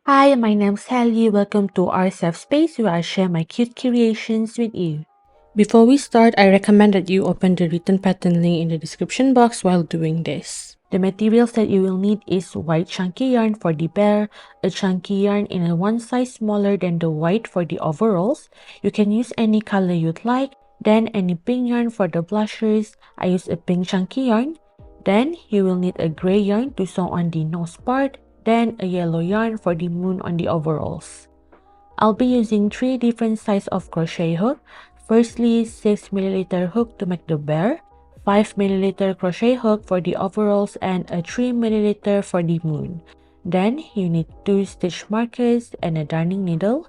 Hi, my name's Sally. Welcome to our safe space where I share my cute creations with you. Before we start, I recommend that you open the written pattern link in the description box while doing this. The materials that you will need is white chunky yarn for the bear, a chunky yarn in a one size smaller than the white for the overalls. You can use any color you'd like. Then any pink yarn for the blushers. I use a pink chunky yarn. Then you will need a gray yarn to sew on the nose part, then a yellow yarn for the moon on the overalls. I'll be using 3 different sizes of crochet hook. Firstly, 6mm hook to make the bear, 5mm crochet hook for the overalls, and a 3mm for the moon. Then you need 2 stitch markers and a darning needle,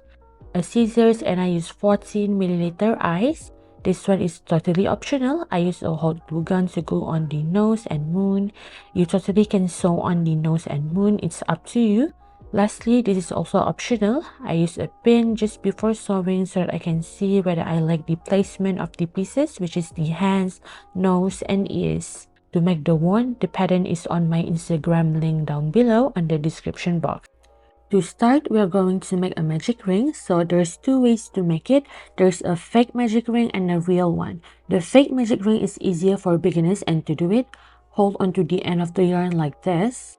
a scissors, and I use 14mm eyes. This one is totally optional. I use a hot glue gun to go on the nose and moon. You totally can sew on the nose and moon, it's up to you. Lastly, this is also optional. I use a pin just before sewing so that I can see whether I like the placement of the pieces, which is the hands, nose, and ears. To make the wand, the pattern is on my Instagram link down below on the description box. To start, we are going to make a magic ring. So there's 2 ways to make it. There's a fake magic ring and a real one. The fake magic ring is easier for beginners, and to do it, hold onto the end of the yarn like this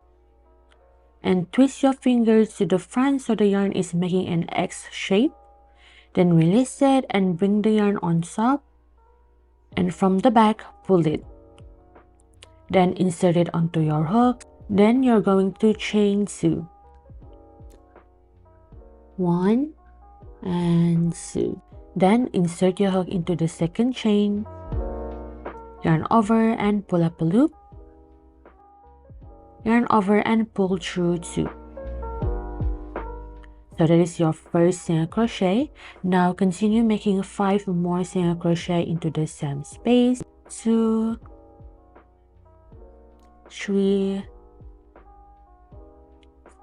and twist your fingers to the front so the yarn is making an X shape. Then release it and bring the yarn on top, and from the back, pull it. Then insert it onto your hook. Then you're going to chain 2. 1 and 2. Then insert your hook into the second chain, yarn over and pull up a loop, yarn over and pull through 2. So that is your first single crochet. Now continue making 5 more single crochet into the same space. 2, 3,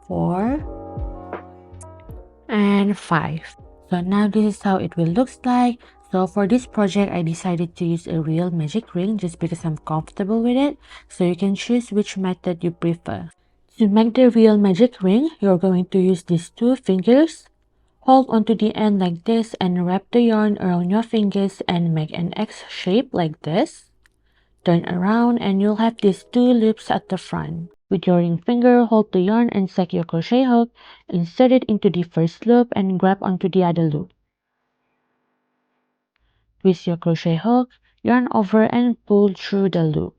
4, and 5. So now this is how it will look like. So for this project, I decided to use a real magic ring just because I'm comfortable with it. So you can choose which method you prefer. To make the real magic ring, you're going to use these 2 fingers. Hold onto the end like this and wrap the yarn around your fingers and make an X shape like this. Turn around and you'll have these 2 loops at the front. With your ring finger, hold the yarn and set your crochet hook, insert it into the first loop and grab onto the other loop. Twist your crochet hook, yarn over and pull through the loop.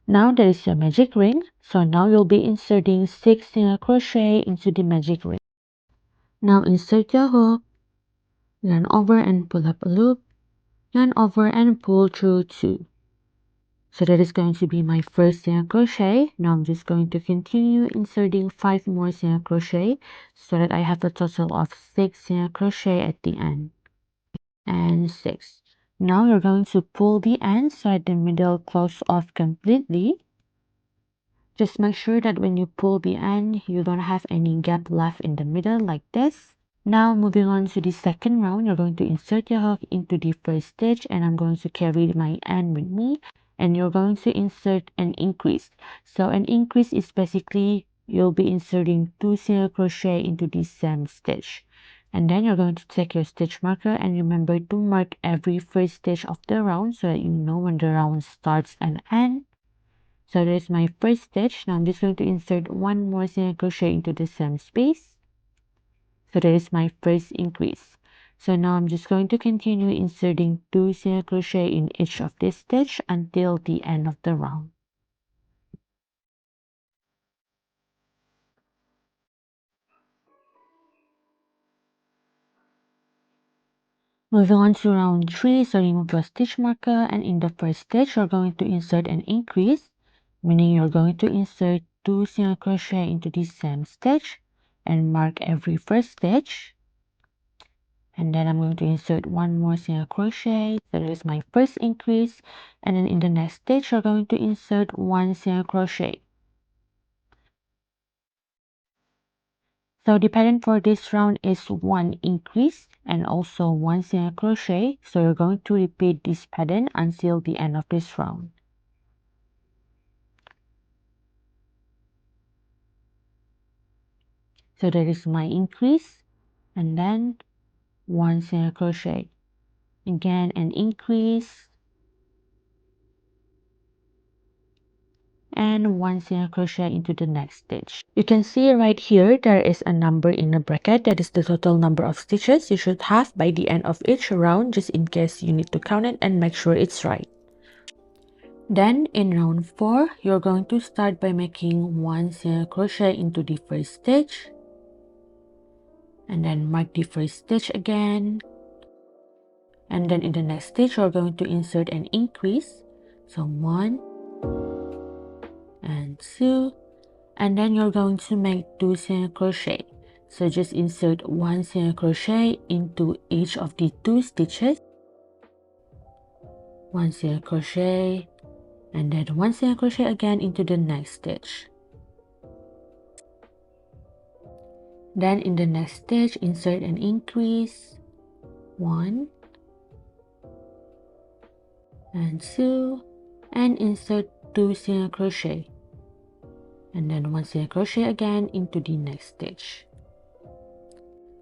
Now that is your magic ring, so now you'll be inserting 6 single crochet into the magic ring. Now insert your hook, yarn over and pull up a loop, yarn over and pull through 2. So that is going to be my first single crochet. Now I'm just going to continue inserting 5 more single crochet so that I have a total of 6 single crochet at the end. And 6. Now you're going to pull the end so that the middle closes off completely. Just make sure that when you pull the end, you don't have any gap left in the middle like this. Now moving on to the second round, you're going to insert your hook into the first stitch and I'm going to carry my end with me. And you're going to insert an increase. So an increase is basically you'll be inserting 2 single crochet into the same stitch. And then you're going to take your stitch marker and remember to mark every first stitch of the round so that you know when the round starts and ends. So there's my first stitch. Now I'm just going to insert 1 more single crochet into the same space. So that is my first increase. So now I'm just going to continue inserting 2 single crochet in each of this stitch until the end of the round. Moving on to round 3, so remove your stitch marker and in the first stitch you're going to insert an increase, meaning you're going to insert 2 single crochet into the same stitch and mark every first stitch. And then I'm going to insert 1 more single crochet. So that is my first increase. And then in the next stitch, you're going to insert 1 single crochet. So the pattern for this round is 1 increase and also 1 single crochet. So you're going to repeat this pattern until the end of this round. So that is my increase, and then 1 single crochet. Again, an increase, and 1 single crochet into the next stitch. You can see right here there is a number in a bracket. That is the total number of stitches you should have by the end of each round, just in case you need to count it and make sure it's right. Then in round 4, you're going to start by making 1 single crochet into the first stitch, and then mark the first stitch again, and then in the next stitch you're going to insert an increase, so 1 and 2, and then you're going to make 2 single crochet. So just insert 1 single crochet into each of the 2 stitches, 1 single crochet, and then 1 single crochet again into the next stitch. Then in the next stitch, insert an increase, 1 and 2, and insert 2 single crochet, and then 1 single crochet again into the next stitch.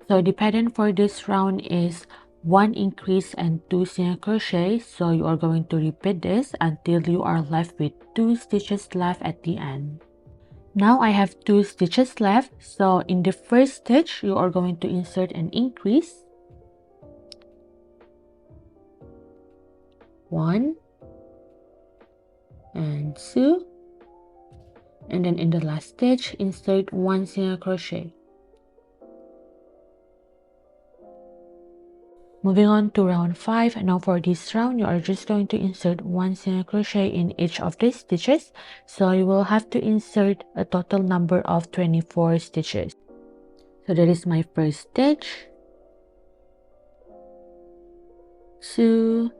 So the pattern for this round is 1 increase and 2 single crochet, so you are going to repeat this until you are left with 2 stitches left at the end. Now I have 2 stitches left, so in the first stitch you are going to insert an increase, 1 and 2, and then in the last stitch insert 1 single crochet. Moving on to round 5. Now for this round you are just going to insert 1 single crochet in each of the stitches, so you will have to insert a total number of 24 stitches. So that is my first stitch, 2,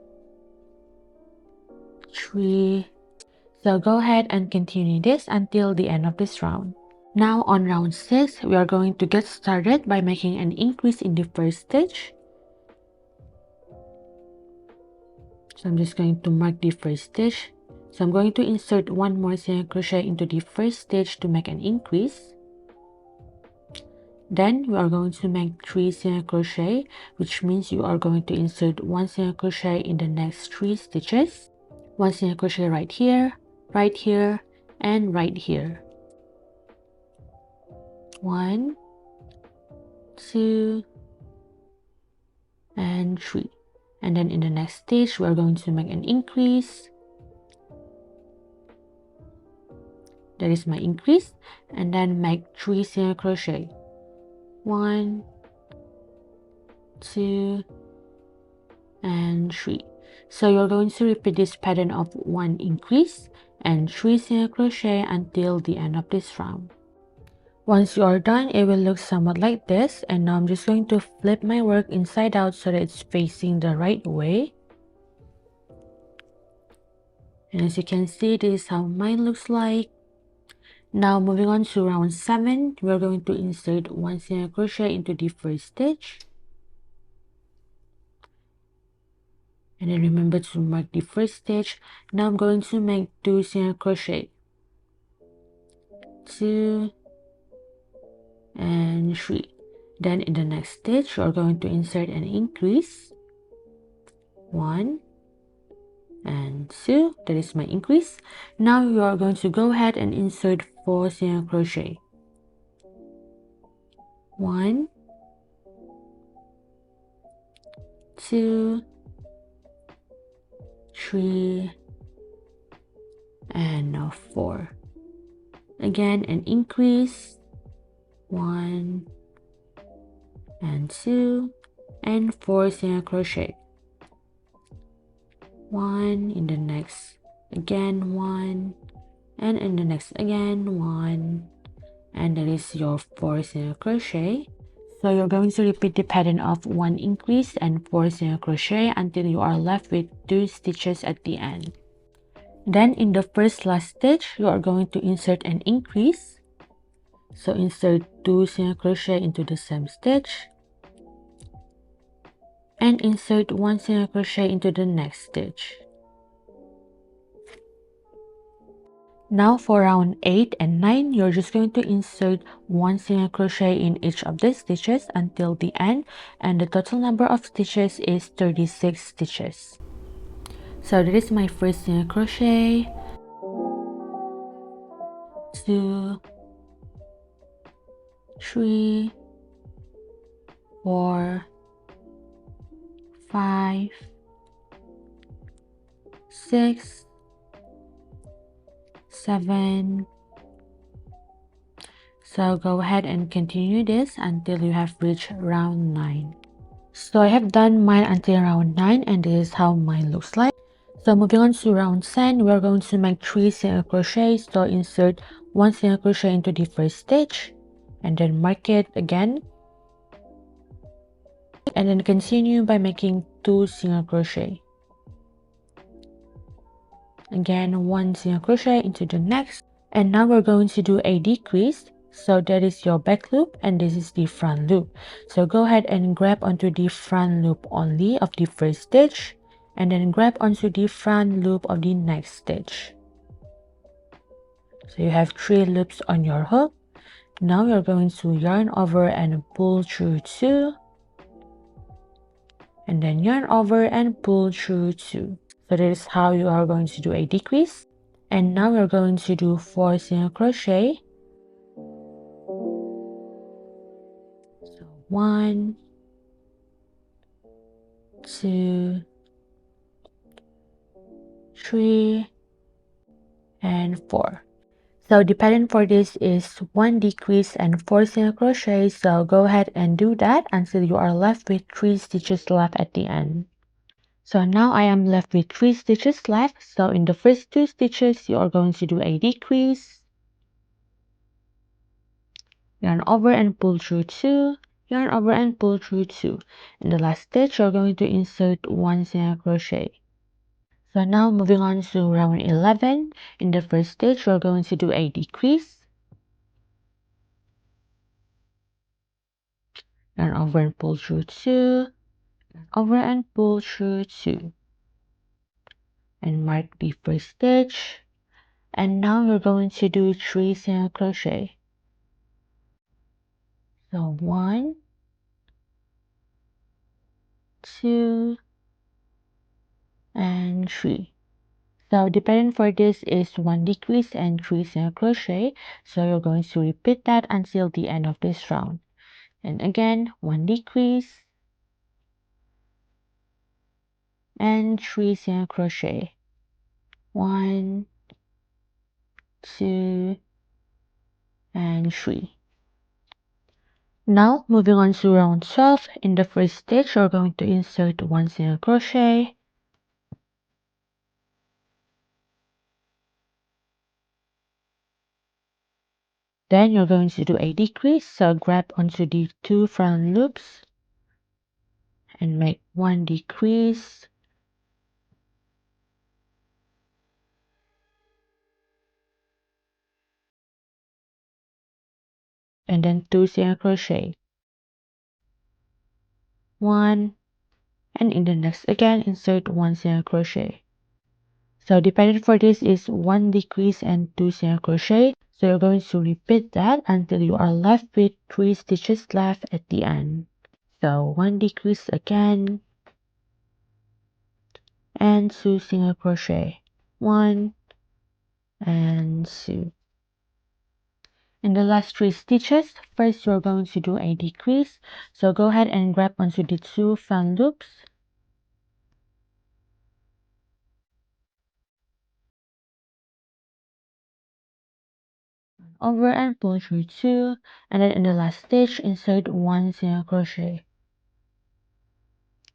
3. So go ahead and continue this until the end of this round. Now on round 6, we are going to get started by making an increase in the first stitch. So I'm just going to mark the first stitch. So I'm going to insert 1 more single crochet into the first stitch to make an increase. Then we are going to make 3 single crochet, which means you are going to insert 1 single crochet in the next 3 stitches. 1 single crochet right here, and right here. 1, 2, and 3. And then in the next stitch we are going to make an increase. That is my increase, and then make 3 single crochet, 1, 2, and 3. So you're going to repeat this pattern of 1 increase and 3 single crochet until the end of this round. Once you are done, it will look somewhat like this, and now I'm just going to flip my work inside out so that it's facing the right way. And as you can see, this is how mine looks like. Now moving on to round 7, we're going to insert 1 single crochet into the first stitch. And then remember to mark the first stitch. Now I'm going to make 2 single crochet, 2 and 3. Then in the next stitch you're going to insert an increase, 1 and 2. That is my increase. Now you are going to go ahead and insert 4 single crochet, 1, 2, 3, and now 4. Again, an increase, 1 and 2, and 4 single crochet, 1 in the next, again 1, and in the next again 1, and that is your 4 single crochet. So you're going to repeat the pattern of 1 increase and 4 single crochet until you are left with 2 stitches at the end. Then in the first last stitch you are going to insert an increase, so insert 2 single crochet into the same stitch and insert 1 single crochet into the next stitch. Now for round 8 and 9, you're just going to insert one single crochet in each of the stitches until the end, and the total number of stitches is 36 stitches. So this is my first single crochet, 2, 3, 4, 5, 6, 7. So go ahead and continue this until you have reached round 9. So I have done mine until round 9, and this is how mine looks like. So moving on to round 10, we're going to make 3 single crochets. So insert 1 single crochet into the first stitch and then mark it again, and then continue by making 2 single crochet. Again, 1 single crochet into the next, and now we're going to do a decrease. So that is your back loop and this is the front loop. So go ahead and grab onto the front loop only of the first stitch, and then grab onto the front loop of the next stitch. So you have 3 loops on your hook. Now you're going to yarn over and pull through 2, and then yarn over and pull through 2. So that is how you are going to do a decrease. And now we're going to do 4 single crochet. So 1, 2, 3, and 4. So the pattern for this is 1 decrease and 4 single crochet. So go ahead and do that until you are left with 3 stitches left at the end. So now I am left with 3 stitches left. So in the first 2 stitches, you are going to do a decrease, yarn over and pull through 2, yarn over and pull through 2. In the last stitch, you're going to insert 1 single crochet. So now moving on to round 11, in the first stitch, we're going to do a decrease, yarn over and pull through 2, yarn over and pull through 2, and mark the first stitch. And now we're going to do 3 single crochet. So 1, 2, and 3. So the pattern for this is 1 decrease and 3 single crochet. So you're going to repeat that until the end of this round. And again, 1 decrease and 3 single crochet. 1, 2, and 3. Now moving on to round 12, in the first stitch you're going to insert 1 single crochet, then you're going to do a decrease. So grab onto the 2 front loops and make 1 decrease, and then 2 single crochet, 1, and in the next again insert 1 single crochet. So the pattern for this is 1 decrease and 2 single crochet. So you're going to repeat that until you are left with 3 stitches left at the end. So 1 decrease again and 2 single crochet, 1 and 2. In the last 3 stitches, first you're going to do a decrease. So go ahead and grab onto the 2 front loops, over and pull through 2, and then in the last stitch insert 1 single crochet.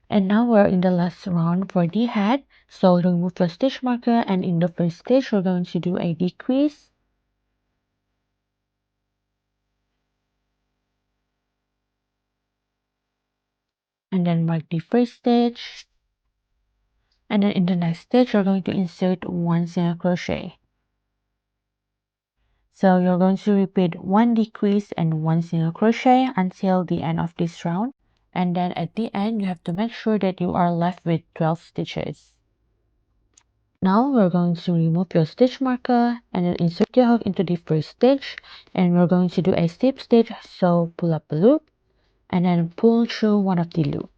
And now we're in the last round for the head. So remove the stitch marker, and in the first stitch we're going to do a decrease, and then mark the first stitch, and then in the next stitch you're going to insert 1 single crochet. So you're going to repeat 1 decrease and 1 single crochet until the end of this round, and then at the end you have to make sure that you are left with 12 stitches. Now we're going to remove your stitch marker and then insert your hook into the first stitch, and we're going to do a slip stitch. So pull up a loop and then pull through one of the loops.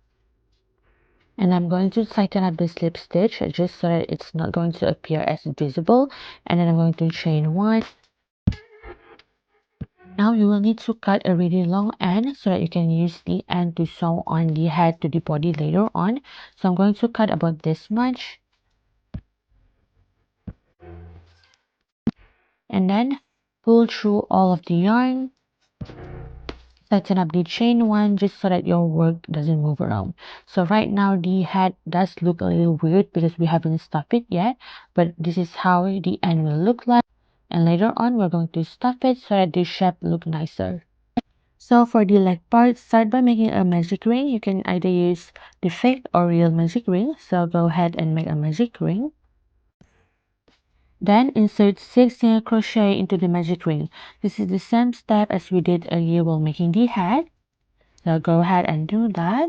And I'm going to tighten up the slip stitch just so that it's not going to appear as visible, and then I'm going to chain one. Now you will need to cut a really long end so that you can use the end to sew on the head to the body later on. So I'm going to cut about this much and then pull through all of the yarn. Tighten up the chain one just so that your work doesn't move around. So right now the head does look a little weird because we haven't stuffed it yet, but this is how the end will look like. And later on we're going to stuff it so that the shape look nicer. So for the leg part, start by making a magic ring. You can either use the fake or real magic ring. So go ahead and make a magic ring. Then insert 6 single crochet into the magic ring. This is the same step as we did earlier while making the head. So go ahead and do that.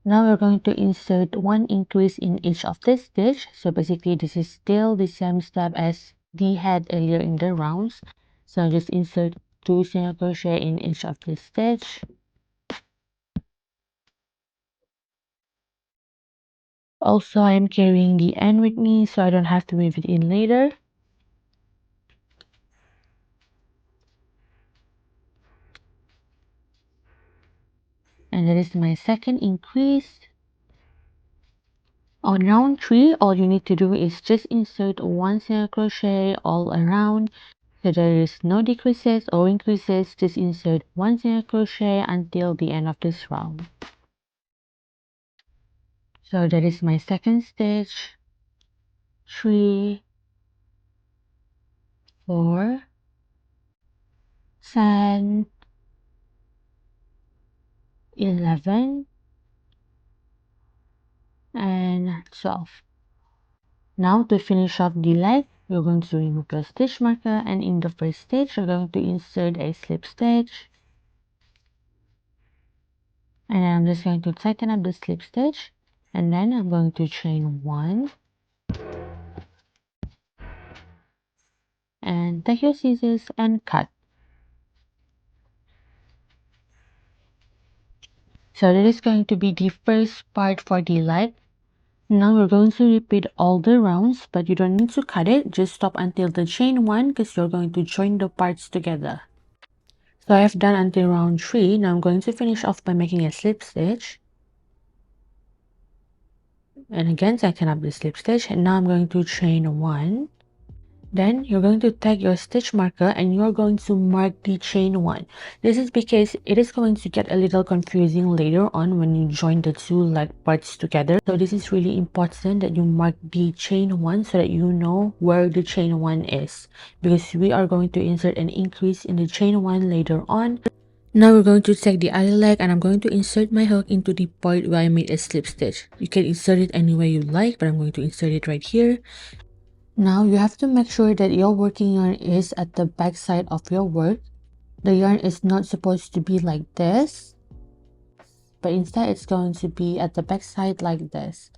Now we're going to insert one increase in each of the stitch. So basically this is still the same step as the head earlier in the rounds. So just insert 2 single crochet in each of the stitch. Also, I am carrying the end with me so I don't have to weave it in later. And that is my second increase. On round 3, all you need to do is just insert 1 single crochet all around. So there is no decreases or increases, just insert 1 single crochet until the end of this round. So that is my second stitch. 3, 4, 10, 11, and 12. Now to finish off the leg, we're going to remove your stitch marker, and in the first stitch, we're going to insert a slip stitch. And then I'm just going to tighten up the slip stitch, and then I'm going to chain 1. And take your scissors and cut. So that is going to be the first part for the leg. Now we're going to repeat all the rounds, but you don't need to cut it. Just stop until the chain 1 because you're going to join the parts together. So I have done until round 3. Now I'm going to finish off by making a slip stitch. And again, tighten up the slip stitch. And now I'm going to chain 1. Then you're going to take your stitch marker and you're going to mark the chain 1. This is because it is going to get a little confusing later on when you join the two leg parts together. So this is really important that you mark the chain 1 so that you know where the chain 1 is, because we are going to insert an increase in the chain 1 later on. Now we're going to take the other leg and I'm going to insert my hook into the part where I made a slip stitch. You can insert it any way you like, but I'm going to insert it right here. Now you have to make sure that your working yarn is at the back side of your work. The yarn is not supposed to be like this, but instead it's going to be at the back side like this.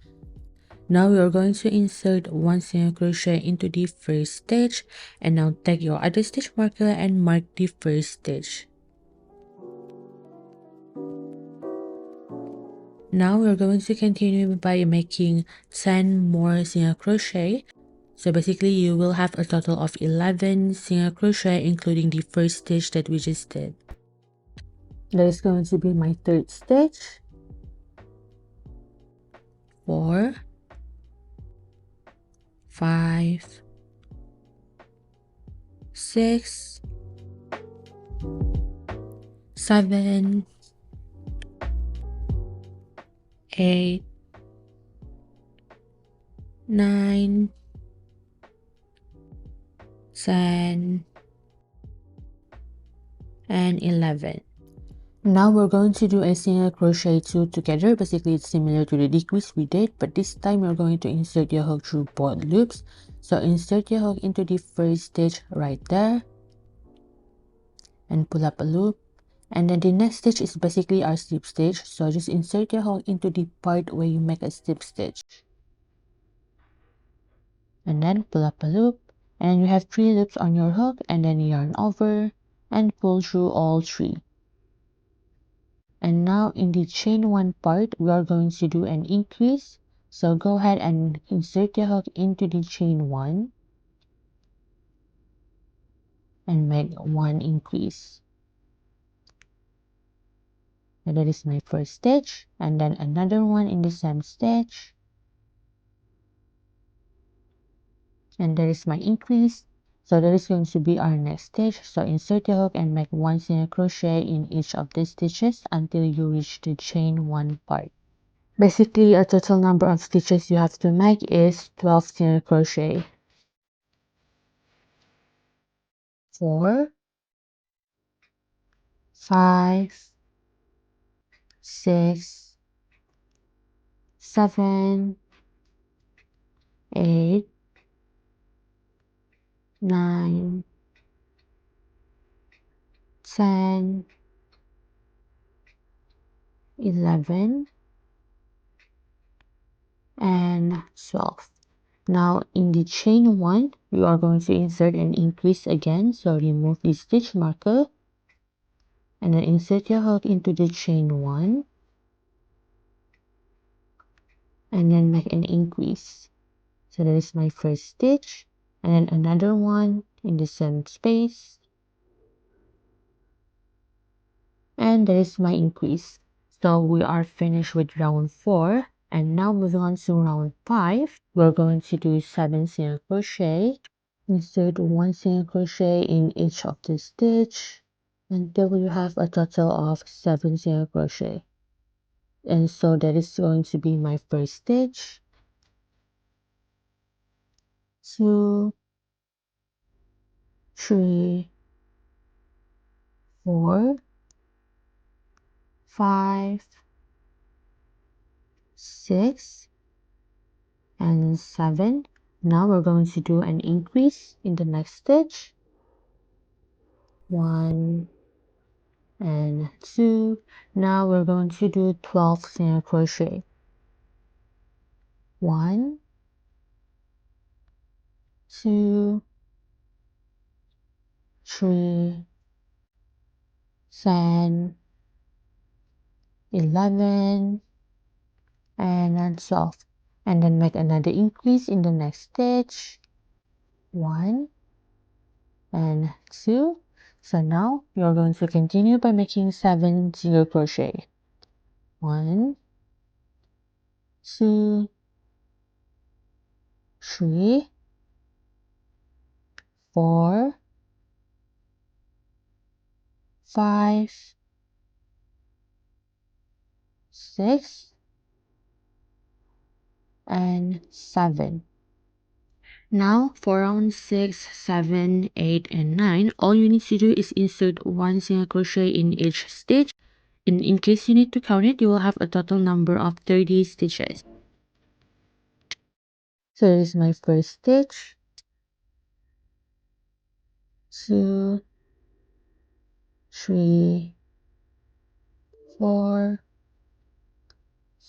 Now we are going to insert 1 single crochet into the first stitch, and now take your other stitch marker and mark the first stitch. Now we're going to continue by making 10 more single crochet. So basically you will have a total of 11 single crochet including the first stitch that we just did. That is going to be my third stitch. 4, 5, 6, 7, 8, 9, 10, and 11. Now we're going to do a single crochet 2 together. Basically it's similar to the decrease we did, but this time you're going to insert your hook through both loops. So insert your hook into the first stitch right there, and pull up a loop. And then the next stitch is basically our slip stitch, so just insert your hook into the part where you make a slip stitch. And then pull up a loop, and you have 3 loops on your hook, and then yarn over and pull through all 3. And now in the chain 1 part, we are going to do an increase. So go ahead and insert your hook into the chain 1 and make 1 increase. And that is my first stitch, and then another one in the same stitch, and that is my increase. So that is going to be our next stitch. So insert your hook and make 1 single crochet in each of the stitches until you reach the chain 1 part. Basically, a total number of stitches you have to make is 12 single crochet. 4, 5, 6, 7, 8, 9, 10, 11, and 12. Now in the chain 1, you are going to insert an increase again. So remove the stitch marker and then insert your hook into the chain 1 and then make an increase. So that is my first stitch, and then another one in the same space, and that is my increase. So we are finished with round 4, and now moving on to round 5, we're going to do 7 single crochet. Insert 1 single crochet in each of the stitch until you have a total of 7 single crochet. And so that is going to be my first stitch, 2, 3, 4, 5, 6, and 7. Now we're going to do an increase in the next stitch, 1 and 2. Now we're going to do 12 single crochet, 1, 2, 3, 10, 11, and then 12. And then make another increase in the next stitch, 1 and 2. So now you're going to continue by making 7 single crochet, 1, 2, 3, 4, 5, 6, and 7. Now for round 6, 7, 8, and 9, all you need to do is insert 1 single crochet in each stitch. In case you need to count it, you will have a total number of 30 stitches. So this is my first stitch, 2, 3, 4,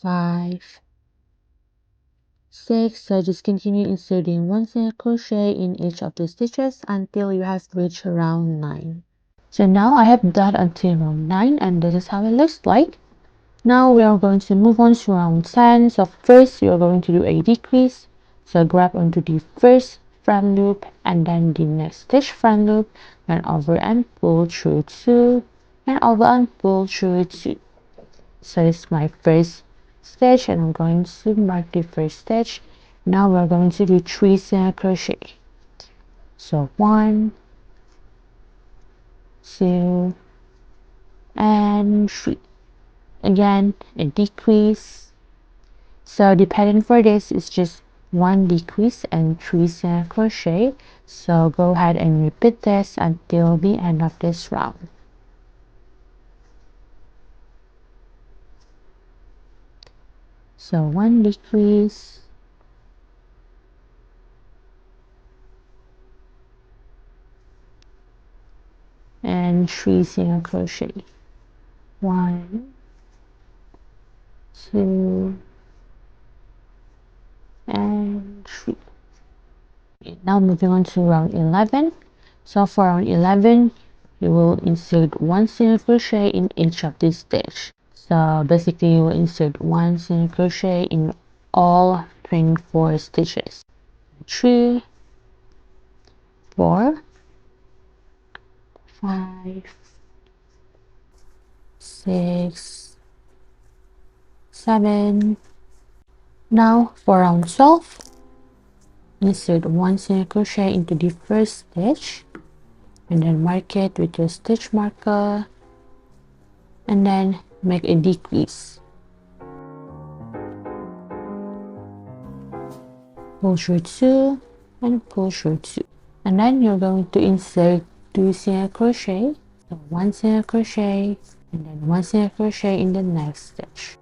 5, 6. So just continue inserting 1 single crochet in each of the stitches until you have reached round 9. So now I have done until round 9, and this is how it looks like. Now we are going to move on to round 10. So first we are going to do a decrease. So grab onto the first front loop and then the next stitch front loop, and over and pull through 2, and over and pull through 2. So this is my first stitch, and I'm going to mark the first stitch. Now we're going to do 3 single crochet. So 1, 2, and 3. Again, a decrease. So the pattern for this is just 1 decrease and 3 single crochet. So go ahead and repeat this until the end of this round. So 1 decrease, and 3 single crochet. 1, 2, and 3. Now moving on to round 11. So for round 11, you will insert 1 single crochet in each of these stitches. So basically you will insert 1 single crochet in all 24 stitches. 3, 4, 5, 6, 7. Now for round 12, insert 1 single crochet into the first stitch and then mark it with your stitch marker and then make a decrease. Pull through 2 and pull through 2, and then you're going to insert 2 single crochet, so 1 single crochet and then 1 single crochet in the next stitch.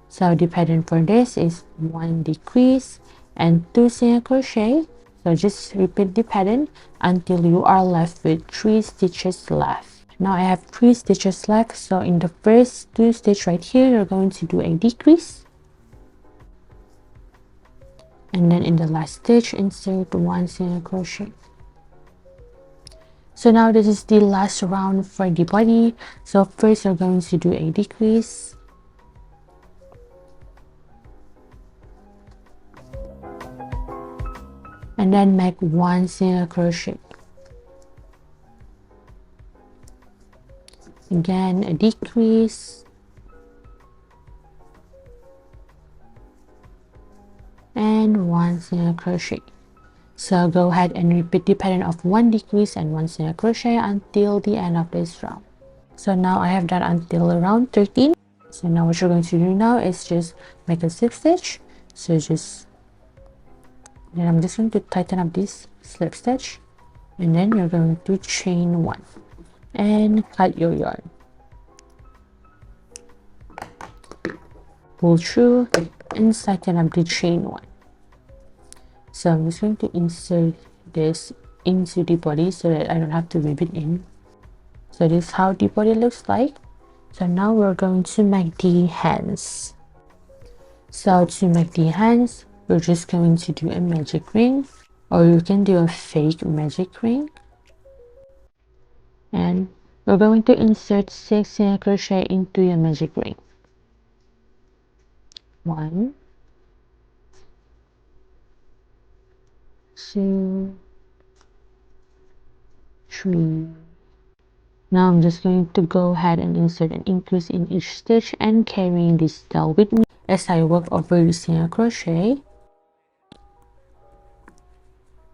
So the pattern for this is 1 decrease and 2 single crochet. So just repeat the pattern until you are left with 3 stitches left. Now I have 3 stitches left, so in the first 2 stitches right here you're going to do a decrease, and then in the last stitch insert 1 single crochet. So now this is the last round for the body. So first you're going to do a decrease, and then make 1 single crochet. Again a decrease, and 1 single crochet. So go ahead and repeat the pattern of 1 decrease and 1 single crochet until the end of this round. So now I have done until round 13. So now what you're going to do now is just make a slip stitch. So then I'm just going to tighten up this slip stitch, and then you're going to chain 1 and cut your yarn. Pull through and tighten up the chain 1. So I'm just going to insert this into the body so that I don't have to weave it in. So this is how the body looks like. So now we're going to make the hands. So to make the hands, we're just going to do a magic ring, or you can do a fake magic ring. And we're going to insert 6 single crochet into your magic ring. 1, 2, 3. Now I'm just going to go ahead and insert an increase in each stitch and carrying this tail with me as I work over the single crochet.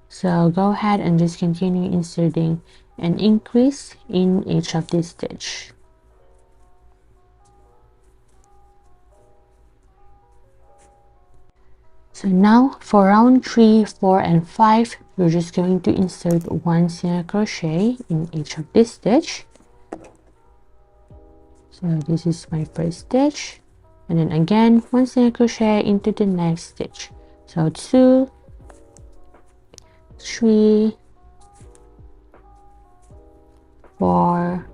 So go ahead and just continue inserting an increase in each of these stitch. So now for round 3, 4, and 5, we're just going to insert 1 single crochet in each of this stitch. So this is my first stitch, and then again 1 single crochet into the next stitch. So 2, 3, 4,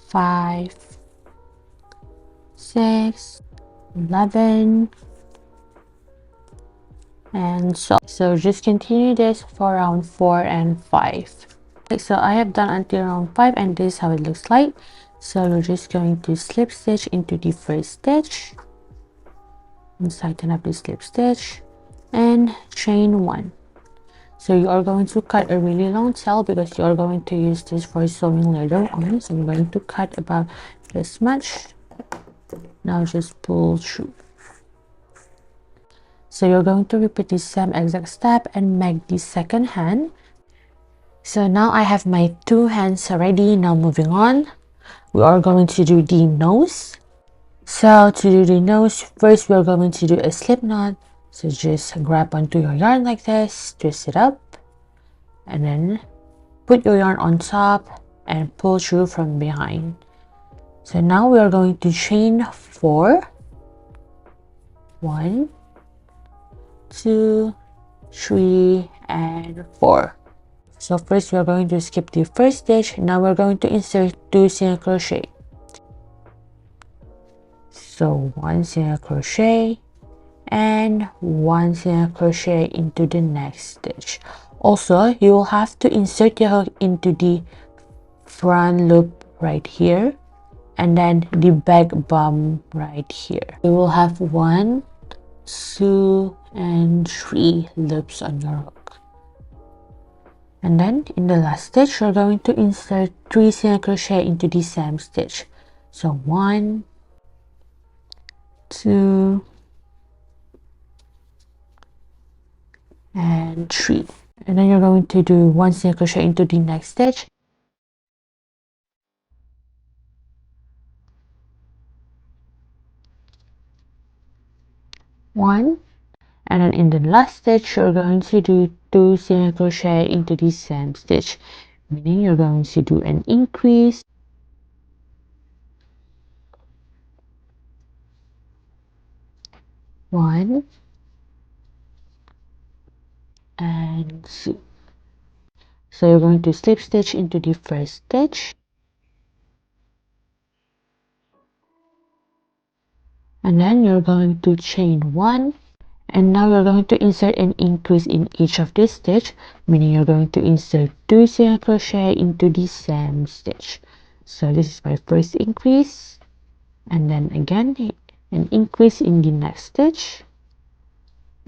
5, 6, 11, and so just continue this for round 4 and 5. Okay, so I have done until round 5, and this is how it looks like. So we're just going to slip stitch into the first stitch and tighten up the slip stitch and chain 1. So you are going to cut a really long tail because you are going to use this for sewing later on. So I'm going to cut about this much. Now just pull through. So you're going to repeat the same exact step and make the second hand. So now I have my 2 hands ready. Now moving on, we are going to do the nose. So to do the nose, first we're going to do a slip knot. So just grab onto your yarn like this, twist it up, and then put your yarn on top and pull through from behind. So now we are going to chain 4. 1, 2, 3, and 4. So first we're going to skip the first stitch. Now we're going to insert 2 single crochet. So 1 single crochet and 1 single crochet into the next stitch. Also, you will have to insert your hook into the front loop right here and then the back bum right here. You will have 1, 2 and 3 loops on your hook. And then in the last stitch, you're going to insert 3 single crochet into the same stitch. So 1, 2 and 3. And then you're going to do 1 single crochet into the next stitch. One, and then in the last stitch you're going to do 2 single crochet into the same stitch, meaning you're going to do an increase, one and 2. So you're going to slip stitch into the first stitch, and then you're going to chain 1, and now you're going to insert an increase in each of this stitch, meaning you're going to insert 2 single crochet into the same stitch. So this is my first increase, and then again an increase in the next stitch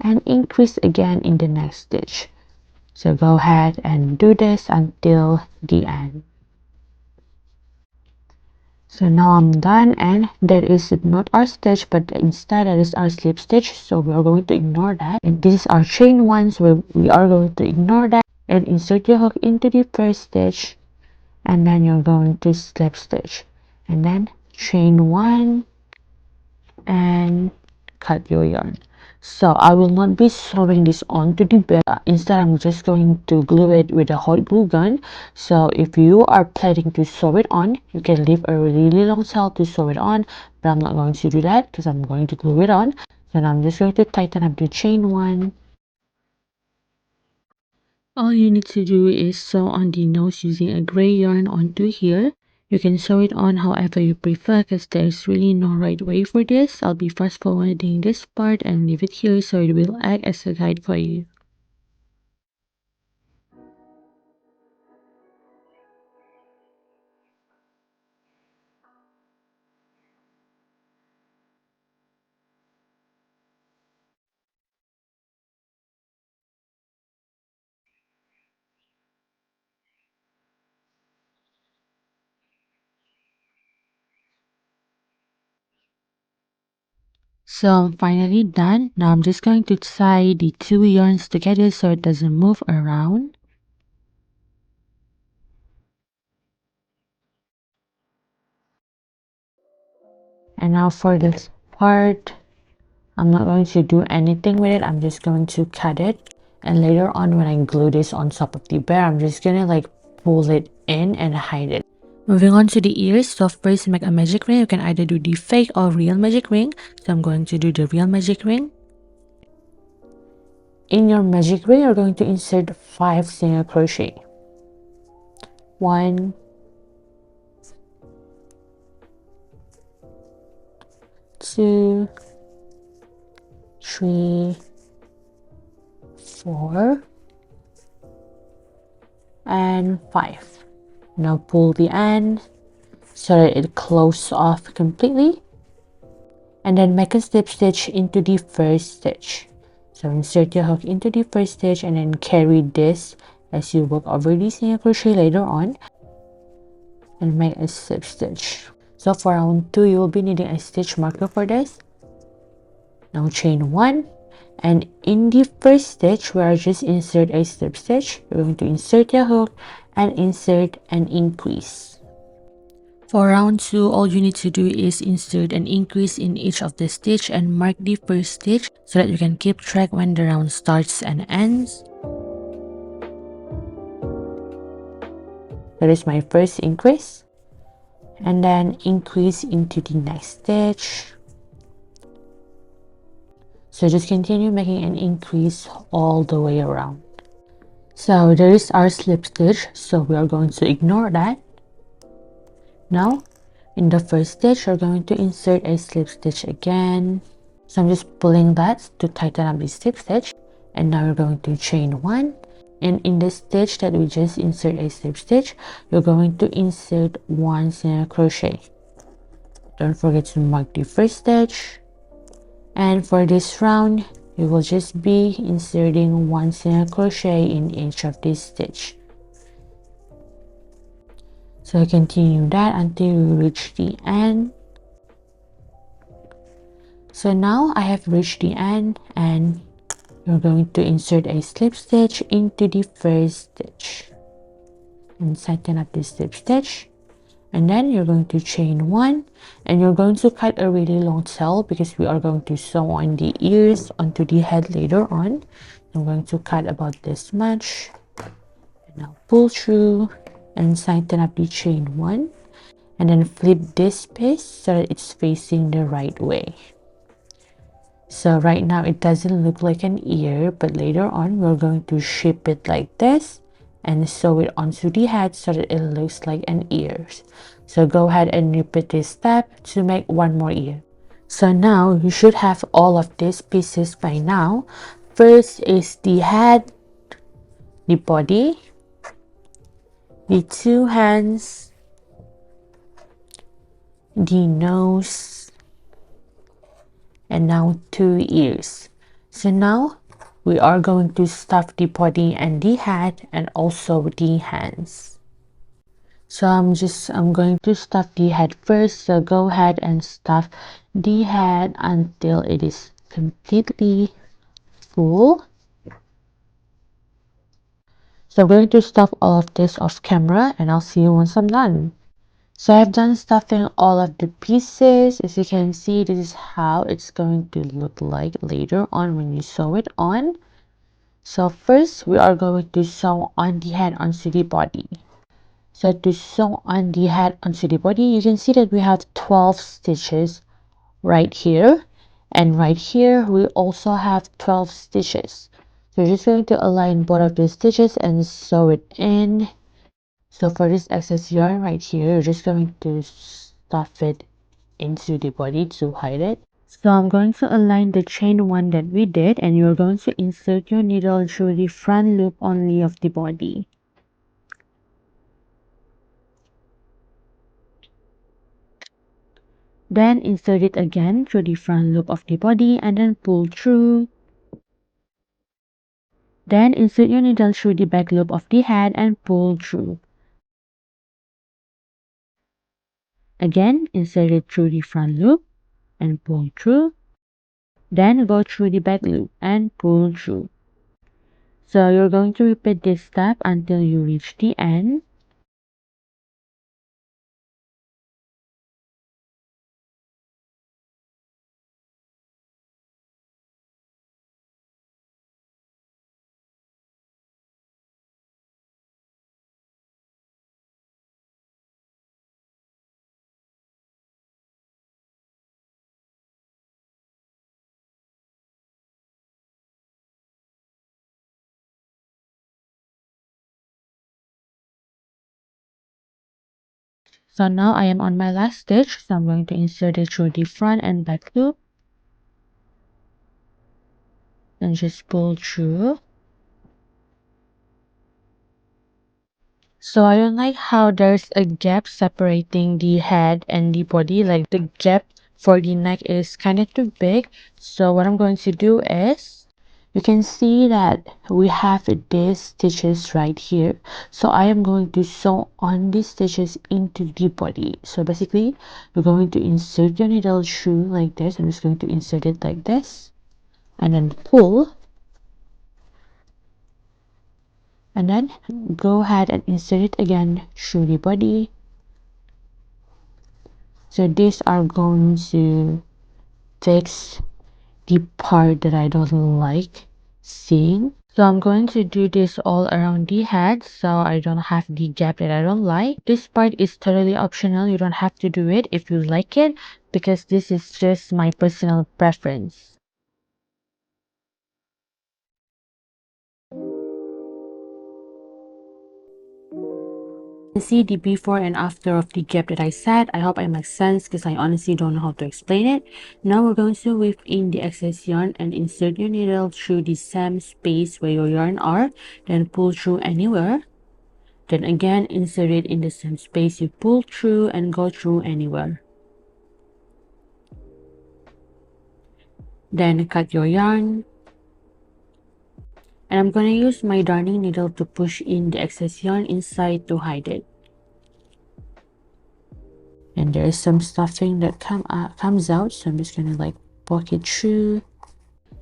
and increase again in the next stitch. So go ahead and do this until the end. So now I'm done, and that is not our stitch, but instead that is our slip stitch, so we are going to ignore that. And this is our chain 1, so we are going to ignore that and insert your hook into the first stitch, and then you're going to slip stitch and then chain 1 and cut your yarn. So I will not be sewing this onto the bed. Instead, I'm just going to glue it with a hot glue gun. So if you are planning to sew it on, you can leave a really long tail to sew it on, but I'm not going to do that because I'm going to glue it on. So now I'm just going to tighten up the chain 1. All you need to do is sew on the nose using a gray yarn onto here. You can sew it on however you prefer because there's really no right way for this. I'll be fast forwarding this part and leave it here so it will act as a guide for you. So I'm finally done. Now I'm just going to tie the 2 yarns together so it doesn't move around. And now for this part, I'm not going to do anything with it. I'm just going to cut it. And later on when I glue this on top of the bear, I'm just gonna like pull it in and hide it. Moving on to the ears. So first make a magic ring. You can either do the fake or real magic ring. So I'm going to do the real magic ring. In your magic ring, you're going to insert 5 single crochet. 1, 2, 3, 4, and 5. Now pull the end so that it closes off completely, and then make a slip stitch into the first stitch. So insert your hook into the first stitch and then carry this as you work over the single crochet later on, and make a slip stitch. So for round 2, you will be needing a stitch marker for this. Now chain 1, and in the first stitch where I just insert a slip stitch, you're going to insert your hook and insert an increase. For round 2, all you need to do is insert an increase in each of the stitch and mark the first stitch so that you can keep track when the round starts and ends. That is my first increase, and then increase into the next stitch. So just continue making an increase all the way around. So there is our slip stitch, so we are going to ignore that. Now in the first stitch we're going to insert a slip stitch again. So I'm just pulling that to tighten up the slip stitch, and now we're going to chain one, and in the stitch that we just insert a slip stitch, you're going to insert one single crochet. Don't forget to mark the first stitch, and for this round you will just be inserting one single crochet in each of these stitch. So continue that until you reach the end. So now I have reached the end, and you're going to insert a slip stitch into the first stitch and tighten up the slip stitch, and then you're going to chain one, and you're going to cut a really long tail because we are going to sew on the ears onto the head later on. I'm going to cut about this much, and now pull through and tighten up the chain one, and then flip this piece so that it's facing the right way. So right now it doesn't look like an ear, but later on we're going to shape it like this and sew it onto the head so that it looks like an ear. So go ahead and repeat this step to make one more ear. So now you should have all of these pieces by now. First is the head, the body, the two hands, the nose, and now two ears. So now we are going to stuff the body and the head and also the hands. So I'm going to stuff the head first. So go ahead and stuff the head until it is completely full. So I'm going to stuff all of this off camera, and I'll see you once I'm done. So I've done stuffing all of the pieces. As you can see, this is how it's going to look like later on when you sew it on. So first we are going to sew on the head onto the body. So to sew on the head onto the body, you can see that we have 12 stitches right here, and right here we also have 12 stitches. So you're just going to align both of the stitches and sew it in. So for this excess yarn right here, you're just going to stuff it into the body to hide it. So I'm going to align the chain one that we did, and you're going to insert your needle through the front loop only of the body. Then insert it again through the front loop of the body and then pull through. Then insert your needle through the back loop of the head and pull through. Again, insert it through the front loop and pull through. Then go through the back loop and pull through. So you're going to repeat this step until you reach the end. So now I am on my last stitch, so I'm going to insert it through the front and back loop and just pull through. So I don't like how there's a gap separating the head and the body, like the gap for the neck is kind of too big. So what I'm going to do is, you can see that we have these stitches right here. So I am going to sew on these stitches into the body. So basically you're going to insert your needle through like this. I'm just going to insert it like this and then pull, and then go ahead and insert it again through the body. So these are going to fix the part that I don't like seeing. So I'm going to do this all around the head so I don't have the gap that I don't like. This part is totally optional. You don't have to do it if you like it, because this is just my personal preference. See the before and after of the gap that I set. I hope it makes sense because I honestly don't know how to explain it. Now we're going to weave in the excess yarn and insert your needle through the same space where your yarn are, then pull through anywhere. Then again insert it in the same space you pull through and go through anywhere. Then cut your yarn. And I'm going to use my darning needle to push in the excess yarn inside to hide it. And there is some stuffing that comes out, so I'm just going to like poke it through.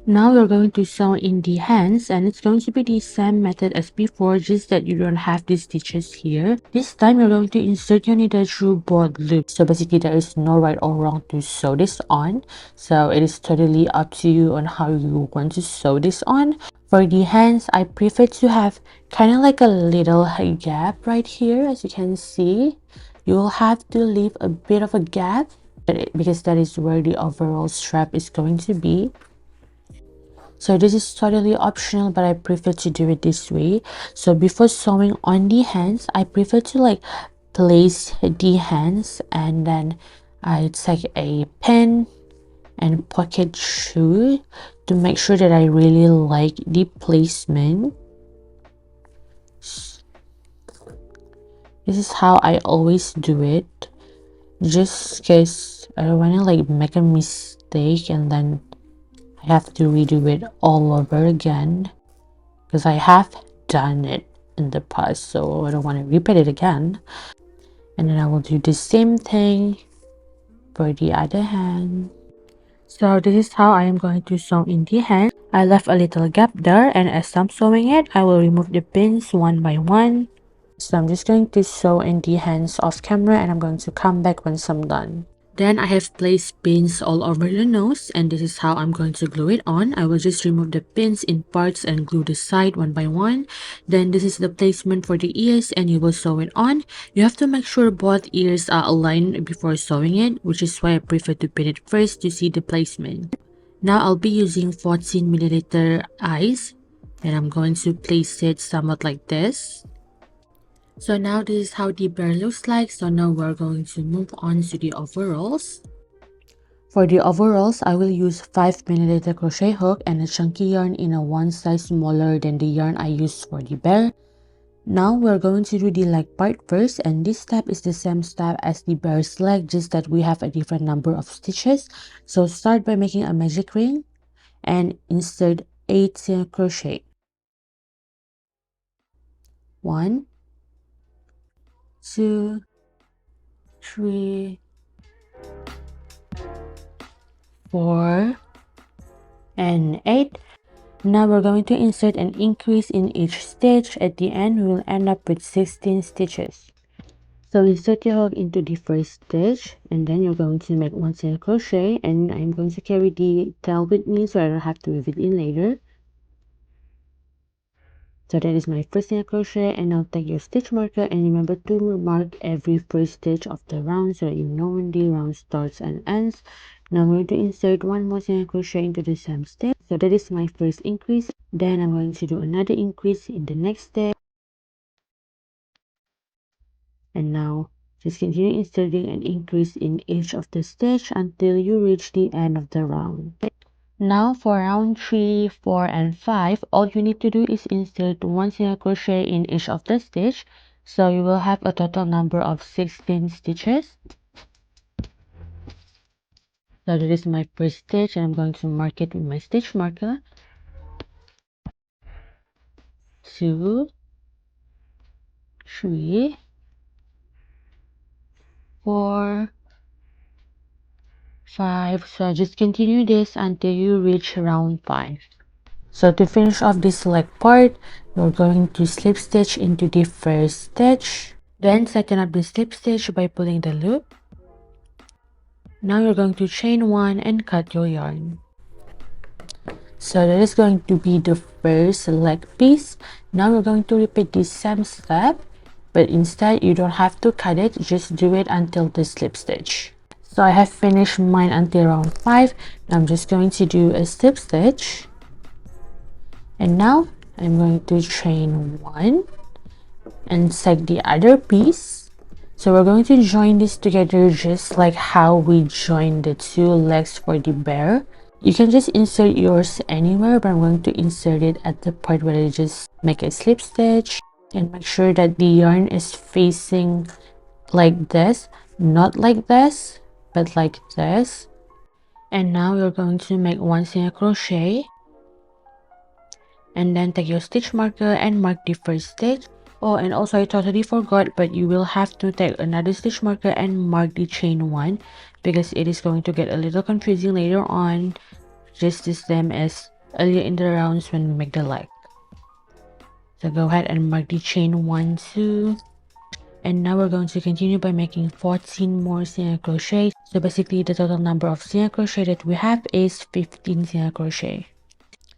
Now we're going to sew in the hands, and it's going to be the same method as before, just that you don't have these stitches here. This time you're going to insert your needle through both loops. So basically there is no right or wrong to sew this on, so it is totally up to you on how you want to sew this on. For the hands, I prefer to have kind of like a little gap right here. As you can see, you will have to leave a bit of a gap because that is where the overall strap is going to be. So this is totally optional, but I prefer to do it this way. So before sewing on the hands, I prefer to like place the hands, and then I take a pin and poke it through to make sure that I really like the placement. This is how I always do it, just because I don't want to like make a mistake and then I have to redo it all over again, because I have done it in the past, so I don't want to repeat it again. And then I will do the same thing for the other hand. So this is how I am going to sew in the hand. I left a little gap there, and as I'm sewing it, I will remove the pins one by one. So I'm just going to sew in the hands off camera, and I'm going to come back once I'm done. Then I have placed pins all over the nose, and this is how I'm going to glue it on. I will just remove the pins in parts and glue the side one by one. Then this is the placement for the ears, and you will sew it on. You have to make sure both ears are aligned before sewing it, which is why I prefer to pin it first to see the placement. Now I'll be using 14 ml eyes, and I'm going to place it somewhat like this. So now this is how the bear looks like. So now we're going to move on to the overalls. For the overalls, I will use 5 ml crochet hook and a chunky yarn in a one size smaller than the yarn I used for the bear. Now we're going to do the leg part first, and this step is the same step as the bear's leg, just that we have a different number of stitches. So start by making a magic ring and insert 8 single crochet. 1, 2, 3, 4, and 8. Now we're going to insert an increase in each stitch. At the end, we will end up with 16 stitches. So insert your hook into the first stitch, and then you're going to make 1 single crochet, and I'm going to carry the tail with me so I don't have to weave it in later. So that is my first single crochet, and now take your stitch marker and remember to mark every first stitch of the round so that you know when the round starts and ends. Now I'm going to insert 1 more single crochet into the same stitch. So that is my first increase. Then I'm going to do another increase in the next step. And now just continue inserting an increase in each of the stitch until you reach the end of the round. Now for round 3, 4, and 5, all you need to do is insert 1 single crochet in each of the stitch. So you will have a total number of 16 stitches. So that is my first stitch, and I'm going to mark it with my stitch marker. 2, 3, 4, 5. So just continue this until you reach round 5. So to finish off this leg part, you're going to slip stitch into the first stitch. Then second up the slip stitch by pulling the loop. Now you're going to chain 1 and cut your yarn. So that is going to be the first leg piece. Now we're going to repeat the same step, but instead you don't have to cut it, just do it until the slip stitch. So I have finished mine until round 5. Now I'm just going to do a slip stitch. And now I'm going to chain 1, and seg the other piece. So we're going to join this together just like how we joined the two legs for the bear. You can just insert yours anywhere, but I'm going to insert it at the part where I just make a slip stitch, and make sure that the yarn is facing like this, not like this, but like this. And now you're going to make one single crochet, and then take your stitch marker and mark the first stitch. Oh, and also I totally forgot, but you will have to take another stitch marker and mark the chain one, because it is going to get a little confusing later on, just the same as earlier in the rounds when we make the leg. So go ahead and mark the chain 1, 2, and now we're going to continue by making 14 more single crochet. So basically the total number of single crochet that we have is 15 single crochet.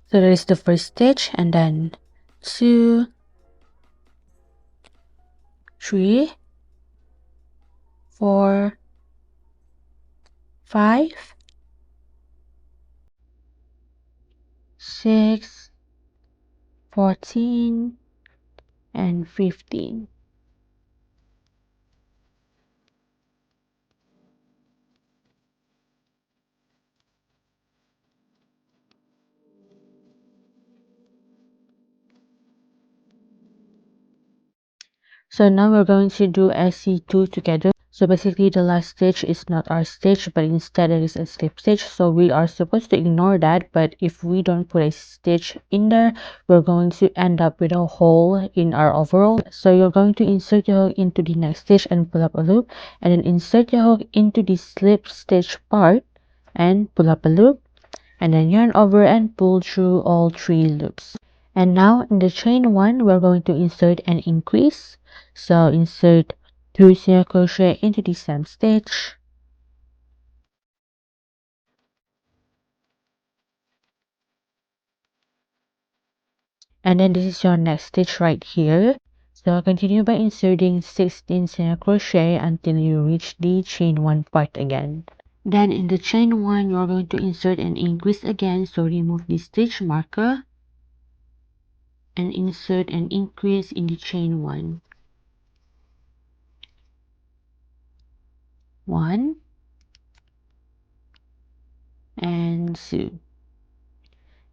So that is the first stitch, and then 2, 3, 4, 5, 6, 14, and 15. So now we're going to do SC2 together. So basically the last stitch is not our stitch, but instead it is a slip stitch. So we are supposed to ignore that, but if we don't put a stitch in there, we're going to end up with a hole in our overall. So you're going to insert your hook into the next stitch and pull up a loop, and then insert your hook into the slip stitch part and pull up a loop, and then yarn over and pull through all 3 loops. And now in the chain 1, we're going to insert an increase. So insert 2 single crochet into the same stitch, and then this is your next stitch right here. So continue by inserting 16 single crochet until you reach the chain 1 part again. Then in the chain 1, you're going to insert an increase again, so remove the stitch marker and insert an increase in the chain 1. 1 and 2.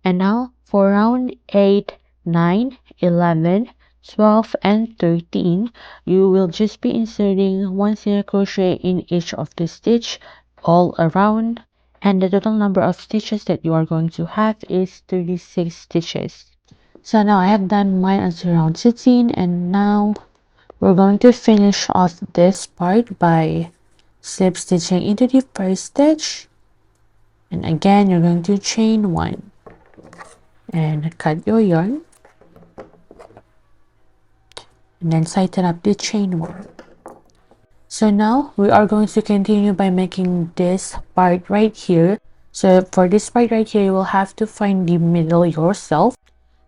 And now for round 8, 9, 11, 12, and 13, you will just be inserting 1 single crochet in each of the stitch all around, and the total number of stitches that you are going to have is 36 stitches. So now I have done mine until round 16, and now we're going to finish off this part by slip stitching into the first stitch, and again you're going to chain 1 and cut your yarn, and then tighten up the chain 1. So now we are going to continue by making this part right here. So for this part right here, you will have to find the middle yourself.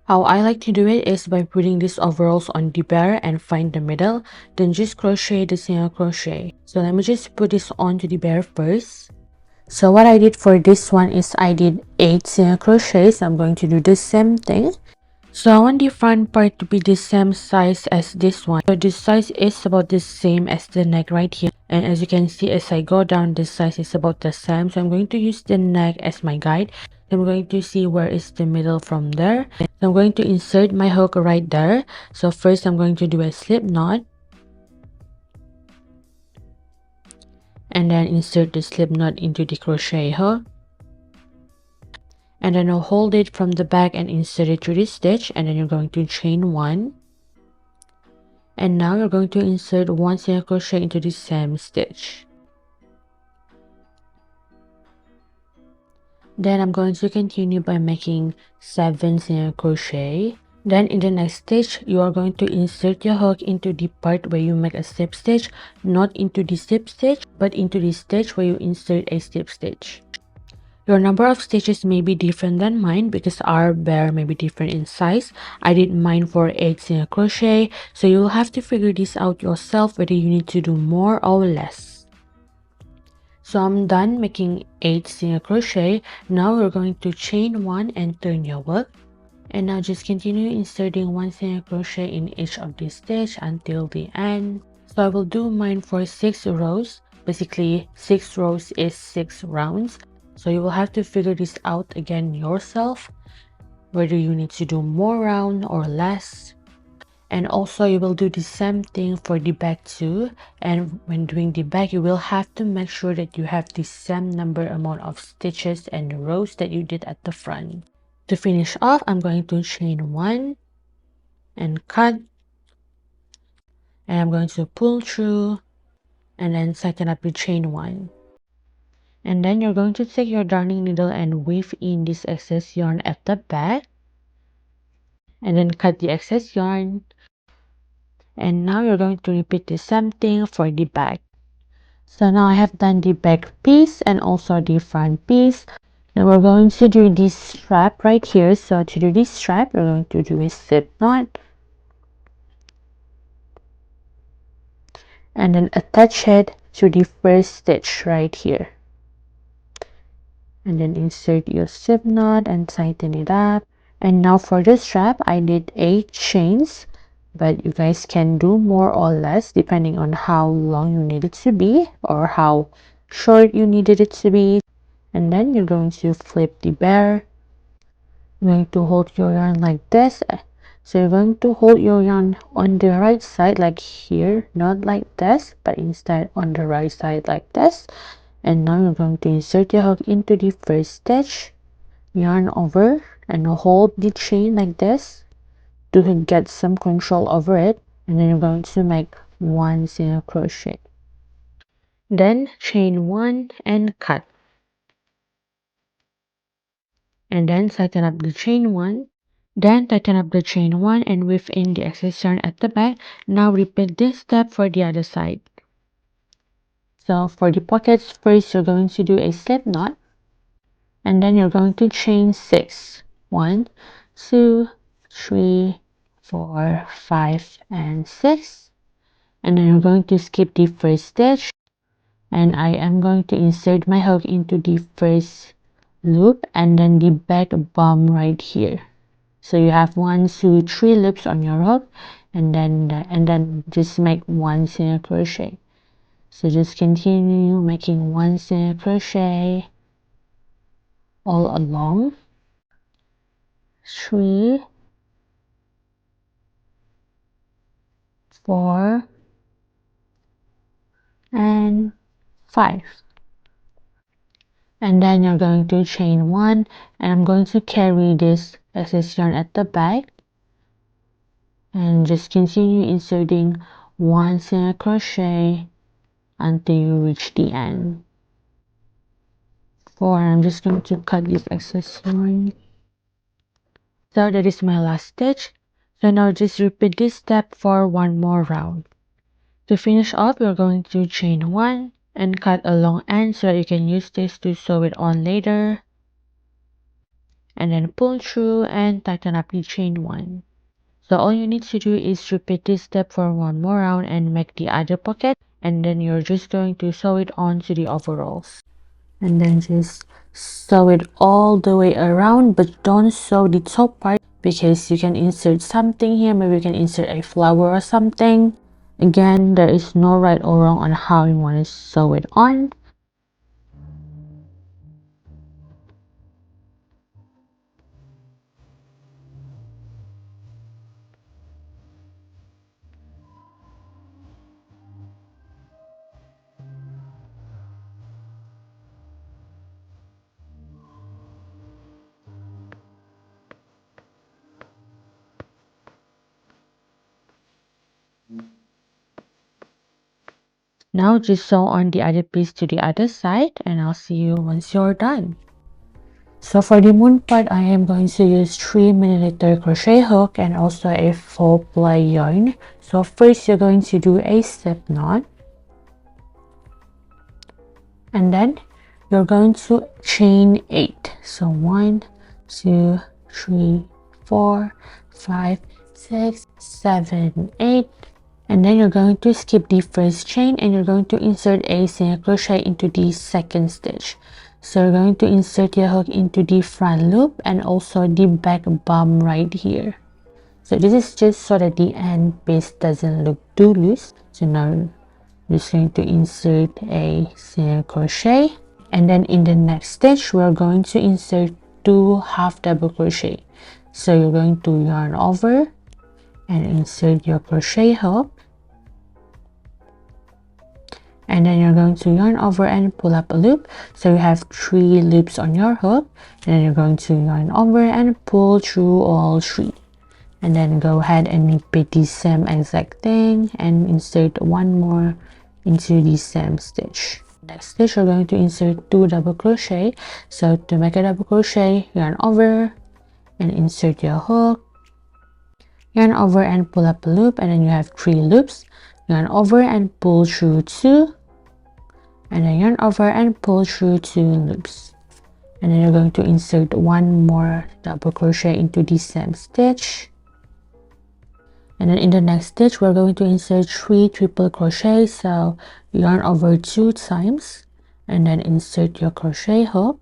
How I like to do it is by putting these overalls on the bear and find the middle, then just crochet the single crochet. So let me just put this onto the bear first. So what I did for this one is I did 8 single crochets. I'm going to do the same thing. So I want the front part to be the same size as this one. So this size is about the same as the neck right here. And as you can see, as I go down, this size is about the same. So I'm going to use the neck as my guide. I'm going to see where is the middle from there. So I'm going to insert my hook right there. So first I'm going to do a slip knot, and then insert the slip knot into the crochet hook, and then I'll hold it from the back and insert it through this stitch, and then you're going to chain 1, and now you're going to insert 1 single crochet into the same stitch. Then I'm going to continue by making 7 single crochet. Then in the next stitch, you are going to insert your hook into the part where you make a slip stitch, not into the slip stitch, but into the stitch where you insert a slip stitch. Your number of stitches may be different than mine because our bear may be different in size. I did mine for 8 single crochet, so you will have to figure this out yourself whether you need to do more or less. So I'm done making 8 single crochet. Now we're going to chain 1 and turn your work. And now just continue inserting one single crochet in each of these stitches until the end. So I will do mine for 6 rows. Basically 6 rows is 6 rounds. So you will have to figure this out again yourself, whether you need to do more round or less. And also you will do the same thing for the back too. And when doing the back, you will have to make sure that you have the same amount of stitches and rows that you did at the front. To finish off, I'm going to chain 1 and cut, and I'm going to pull through and then tighten up the chain 1. And then you're going to take your darning needle and weave in this excess yarn at the back, and then cut the excess yarn. And now you're going to repeat the same thing for the back. So now I have done the back piece and also the front piece. Now we're going to do this strap right here. So to do this strap, we're going to do a slip knot and then attach it to the first stitch right here. And then insert your slip knot and tighten it up. And now for the strap, I did 8 chains, but you guys can do more or less depending on how long you need it to be or how short you needed it to be. And then you're going to flip the bear. You're going to hold your yarn like this. So you're going to hold your yarn on the right side like here, not like this, but instead on the right side like this. And now you're going to insert your hook into the first stitch, yarn over, and hold the chain like this to get some control over it. And then you're going to make 1 single crochet. Then chain 1 and cut. And then tighten up the chain 1. Then tighten up the chain 1 and weave in the excess yarn at the back. Now repeat this step for the other side. So for the pockets, first you're going to do a slip knot, and then you're going to chain 6. 1, 2, 3, 4, 5, and 6. And then you're going to skip the first stitch, and I am going to insert my hook into the first loop and then the back bum right here. So you have 1, 2, 3 loops on your hook, and then just make 1 single crochet. So just continue making 1 single crochet all along. 3, 4, and 5. And then you're going to chain 1, and I'm going to carry this excess yarn at the back, and just continue inserting 1 single crochet until you reach the end. 4, I'm just going to cut this excess yarn. So that is my last stitch. So now just repeat this step for 1 more round. To finish off, you're going to chain 1 and cut a long end so that you can use this to sew it on later. And then pull through and tighten up the chain 1. So all you need to do is repeat this step for 1 more round and make the other pocket, and then you're just going to sew it onto the overalls. And then just sew it all the way around, but don't sew the top part because you can insert something here. Maybe you can insert a flower or something. Again, there is no right or wrong on how you want to sew it on. Now just sew on the other piece to the other side, and I'll see you once you're done. So for the moon part, I am going to use 3mm crochet hook and also a 4-ply yarn. So first you're going to do a slip knot, and then you're going to chain 8. So 1, 2, 3, 4, 5, 6, 7, 8. And then you're going to skip the first chain and you're going to insert a single crochet into the second stitch. So you're going to insert your hook into the front loop and also the back bum right here. So this is just so that the end piece doesn't look too loose. So now I'm just going to insert a single crochet, and then in the next stitch we're going to insert 2 half double crochet. So you're going to yarn over and insert your crochet hook, and then you're going to yarn over and pull up a loop. So you have 3 loops on your hook, and then you're going to yarn over and pull through all 3, and then go ahead and repeat the same exact thing and insert 1 more into the same stitch. Next stitch we're going to insert 2 double crochet. So to make a double crochet, yarn over and insert your hook, yarn over and pull up a loop, and then you have 3 loops. Yarn over and pull through 2, and then yarn over and pull through 2 loops, and then you're going to insert 1 more double crochet into the same stitch. And then in the next stitch we're going to insert 3 triple crochet. So yarn over 2 times and then insert your crochet hook,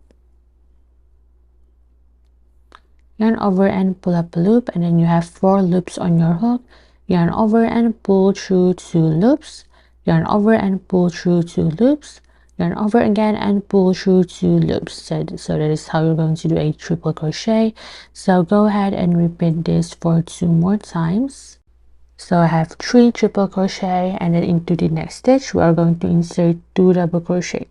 yarn over and pull up a loop, and then you have 4 loops on your hook. Yarn over and pull through 2 loops, yarn over and pull through 2 loops, yarn over again and pull through 2 loops. So that is how you're going to do a triple crochet. So go ahead and repeat this for 2 more times. So I have 3 triple crochet, and then into the next stitch we are going to insert 2 double crochet,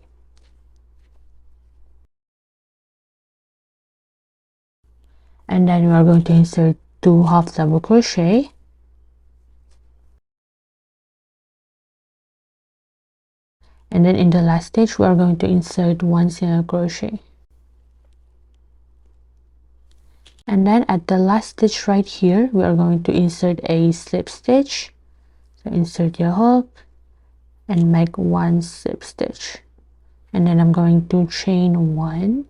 and then we are going to insert 2 half double crochet, and then in the last stitch we are going to insert 1 single crochet, and then at the last stitch right here we are going to insert a slip stitch. So insert your hook and make 1 slip stitch, and then I'm going to chain 1.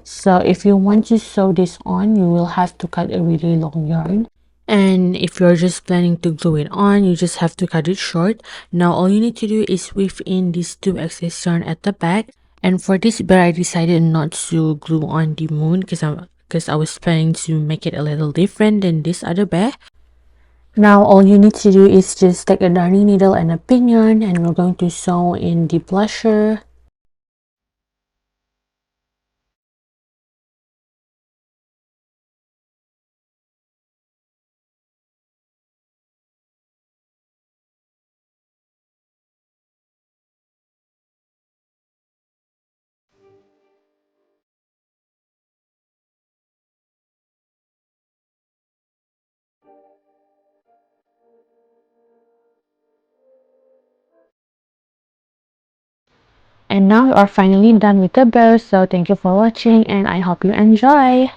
So if you want to sew this on, you will have to cut a really long yarn, and if you're just planning to glue it on, you just have to cut it short. Now all you need to do is weave in these 2 excess yarn at the back, and for this bear I decided not to glue on the moon because I was planning to make it a little different than this other bear. Now all you need to do is just take a darning needle and a pin yarn, and we're going to sew in the blusher. And now we are finally done with the bear. So thank you for watching, and I hope you enjoy.